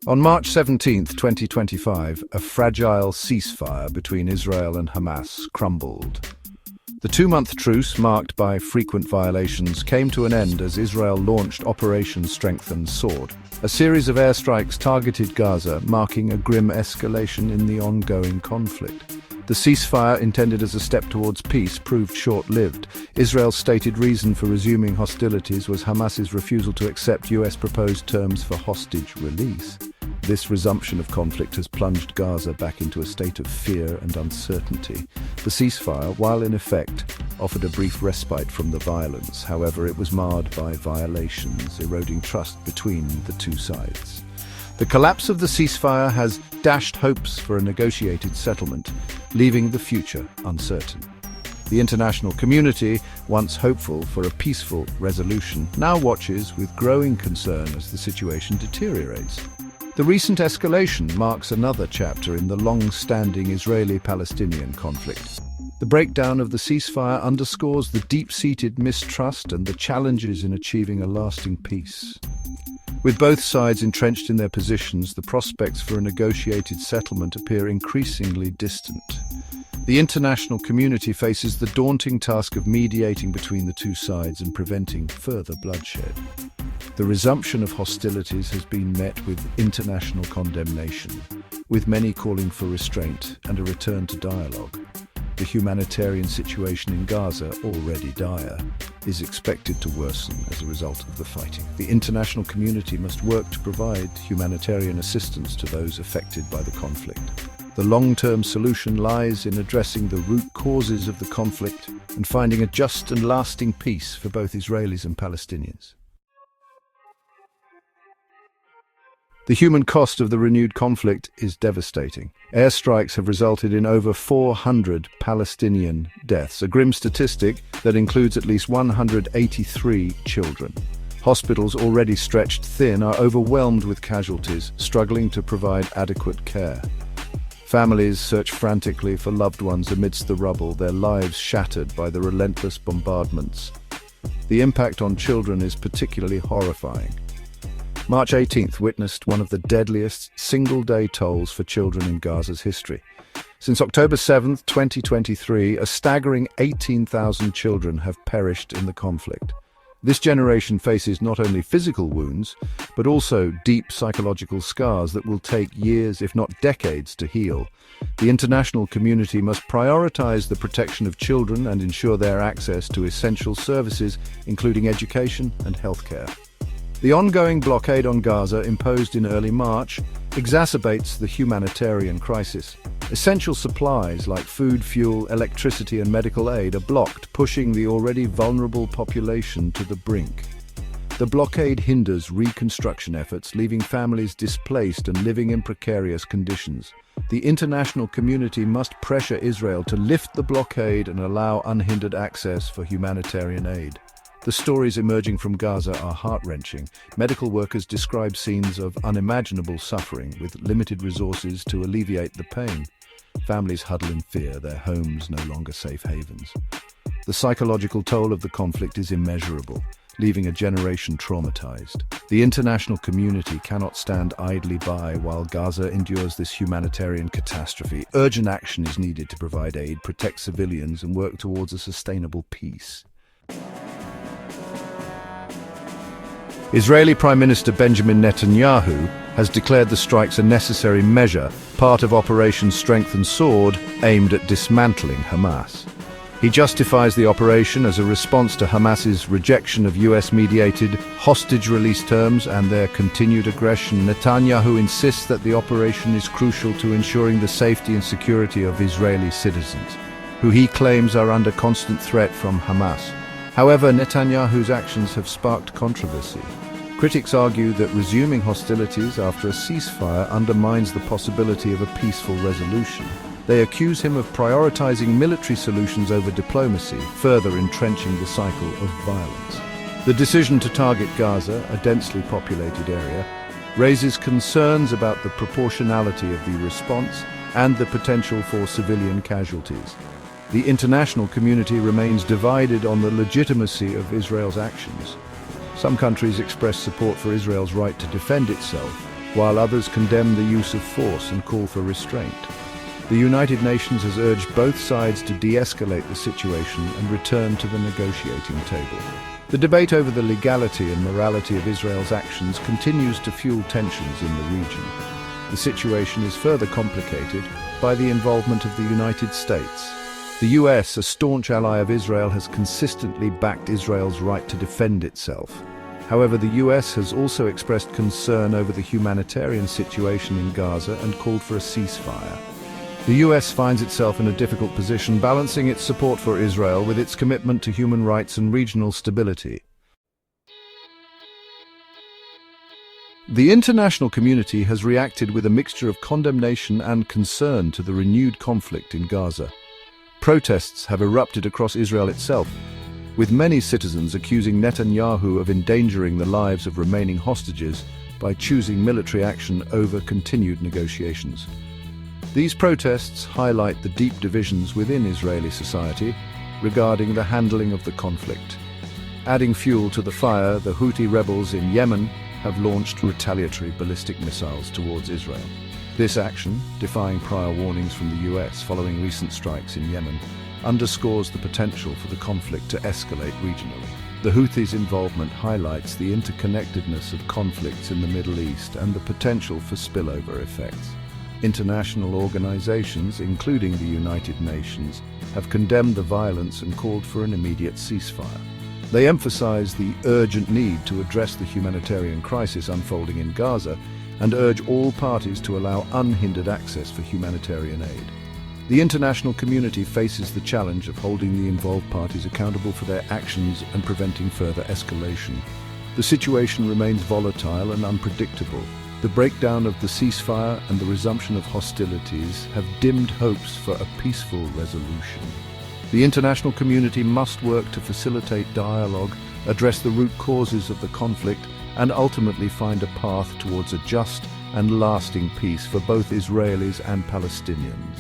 On March 17, 2025, a fragile ceasefire between Israel and Hamas crumbled. The two-month truce, marked by frequent violations, came to an end as Israel launched Operation Strengthened Sword. A series of airstrikes targeted Gaza, marking a grim escalation in the ongoing conflict. The ceasefire, intended as a step towards peace, proved short-lived. Israel's stated reason for resuming hostilities was Hamas's refusal to accept US proposed terms for hostage release. This resumption of conflict has plunged Gaza back into a state of fear and uncertainty. The ceasefire, while in effect, offered a brief respite from the violence. However, it was marred by violations, eroding trust between the two sides. The collapse of the ceasefire has dashed hopes for a negotiated settlement, leaving the future uncertain. The international community, once hopeful for a peaceful resolution, now watches with growing concern as the situation deteriorates. The recent escalation marks another chapter in the long-standing Israeli-Palestinian conflict. The breakdown of the ceasefire underscores the deep-seated mistrust and the challenges in achieving a lasting peace. With both sides entrenched in their positions, the prospects for a negotiated settlement appear increasingly distant. The international community faces the daunting task of mediating between the two sides and preventing further bloodshed. The resumption of hostilities has been met with international condemnation, with many calling for restraint and a return to dialogue. The humanitarian situation in Gaza, already dire, is expected to worsen as a result of the fighting. The international community must work to provide humanitarian assistance to those affected by the conflict. The long-term solution lies in addressing the root causes of the conflict and finding a just and lasting peace for both Israelis and Palestinians. The human cost of the renewed conflict is devastating. Airstrikes have resulted in over 400 Palestinian deaths, a grim statistic that includes at least 183 children. Hospitals, already stretched thin, are overwhelmed with casualties, struggling to provide adequate care. Families search frantically for loved ones amidst the rubble, their lives shattered by the relentless bombardments. The impact on children is particularly horrifying. March 18th witnessed one of the deadliest single-day tolls for children in Gaza's history. Since October 7th, 2023, a staggering 18,000 children have perished in the conflict. This generation faces not only physical wounds, but also deep psychological scars that will take years, if not decades, to heal. The international community must prioritize the protection of children and ensure their access to essential services, including education and healthcare. The ongoing blockade on Gaza, imposed in early March, exacerbates the humanitarian crisis. Essential supplies like food, fuel, electricity and medical aid are blocked, pushing the already vulnerable population to the brink. The blockade hinders reconstruction efforts, leaving families displaced and living in precarious conditions. The international community must pressure Israel to lift the blockade and allow unhindered access for humanitarian aid. The stories emerging from Gaza are heart-wrenching. Medical workers describe scenes of unimaginable suffering, with limited resources to alleviate the pain. Families huddle in fear, their homes no longer safe havens. The psychological toll of the conflict is immeasurable, leaving a generation traumatized. The international community cannot stand idly by while Gaza endures this humanitarian catastrophe. Urgent action is needed to provide aid, protect civilians, and work towards a sustainable peace. Israeli Prime Minister Benjamin Netanyahu has declared the strikes a necessary measure, part of Operation Strengthened Sword, aimed at dismantling Hamas. He justifies the operation as a response to Hamas's rejection of US-mediated hostage release terms and their continued aggression. Netanyahu insists that the operation is crucial to ensuring the safety and security of Israeli citizens, who he claims are under constant threat from Hamas. However, Netanyahu's actions have sparked controversy. Critics argue that resuming hostilities after a ceasefire undermines the possibility of a peaceful resolution. They accuse him of prioritizing military solutions over diplomacy, further entrenching the cycle of violence. The decision to target Gaza, a densely populated area, raises concerns about the proportionality of the response and the potential for civilian casualties. The international community remains divided on the legitimacy of Israel's actions. Some countries express support for Israel's right to defend itself, while others condemn the use of force and call for restraint. The United Nations has urged both sides to de-escalate the situation and return to the negotiating table. The debate over the legality and morality of Israel's actions continues to fuel tensions in the region. The situation is further complicated by the involvement of the United States. The US, a staunch ally of Israel, has consistently backed Israel's right to defend itself. However, the US has also expressed concern over the humanitarian situation in Gaza and called for a ceasefire. The US finds itself in a difficult position, balancing its support for Israel with its commitment to human rights and regional stability. The international community has reacted with a mixture of condemnation and concern to the renewed conflict in Gaza. Protests have erupted across Israel itself, with many citizens accusing Netanyahu of endangering the lives of remaining hostages by choosing military action over continued negotiations. These protests highlight the deep divisions within Israeli society regarding the handling of the conflict. Adding fuel to the fire, the Houthi rebels in Yemen have launched retaliatory ballistic missiles towards Israel. This action, defying prior warnings from the US following recent strikes in Yemen, underscores the potential for the conflict to escalate regionally. The Houthis' involvement highlights the interconnectedness of conflicts in the Middle East and the potential for spillover effects. International organizations, including the United Nations, have condemned the violence and called for an immediate ceasefire. They emphasize the urgent need to address the humanitarian crisis unfolding in Gaza and urge all parties to allow unhindered access for humanitarian aid. The international community faces the challenge of holding the involved parties accountable for their actions and preventing further escalation. The situation remains volatile and unpredictable. The breakdown of the ceasefire and the resumption of hostilities have dimmed hopes for a peaceful resolution. The international community must work to facilitate dialogue, address the root causes of the conflict, and ultimately find a path towards a just and lasting peace for both Israelis and Palestinians.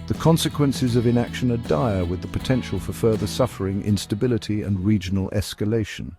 The consequences of inaction are dire, with the potential for further suffering, instability, and regional escalation.